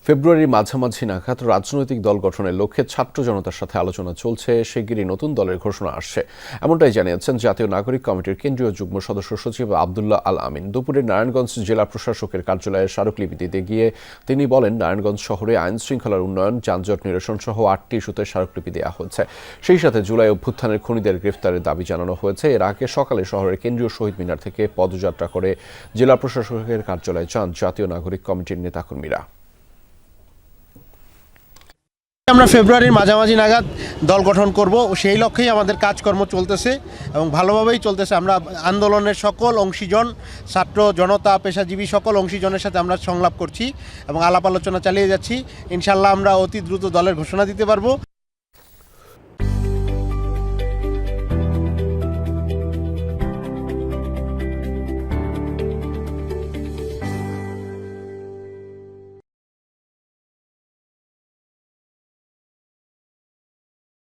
ফেব্রুয়ারির মাঝামাঝি নাগাদ রাজনৈতিক দল গঠনের লক্ষ্যে ছাত্র জনতার সাথে আলোচনা চলছে। শিগগিরই নতুন দলের ঘোষণা আসছে, এমনটাই জানিয়েছেন জাতীয় নাগরিক কমিটির কেন্দ্রীয় যুগ্ম সদস্য সচিব আবদুল্লাহ আল আমিন। দুপুরে নারায়ণগঞ্জ জেলা প্রশাসকের কার্যালয়ে স্মারকলিপি দিতে গিয়ে তিনি বলেন, নারায়ণগঞ্জ শহরে আইন শৃঙ্খলার উন্নয়ন, যানজট নিরসন সহ 8টি ইস্যুতে স্মারকলিপি দেওয়া হয়েছে। সেই সাথে জুলাই অভ্যুত্থানের খুনিদের গ্রেফতারের দাবি জানানো হয়েছে। এর আগে সকালে শহরের কেন্দ্রীয় শহীদ মিনার থেকে পদযাত্রা করে জেলা প্রশাসকের কার্যালয়ে যান জাতীয় নাগরিক কমিটির নেতাকর্মীরা। আমরা ফেব্রুয়ারির মাঝামাঝি নাগাদ দল গঠন করব, সেই লক্ষ্যেই আমাদের কাজকর্ম চলতেছে এবং ভালোভাবেই চলতেছে। আমরা আন্দোলনের সকল অংশীজন, ছাত্র জনতা, পেশাজীবী সকল অংশীজনের সাথে আমরা সংলাপ করছি এবং আলাপ আলোচনা চালিয়ে যাচ্ছি। ইনশাল্লাহ আমরা অতি দ্রুত দলের ঘোষণা দিতে পারবো।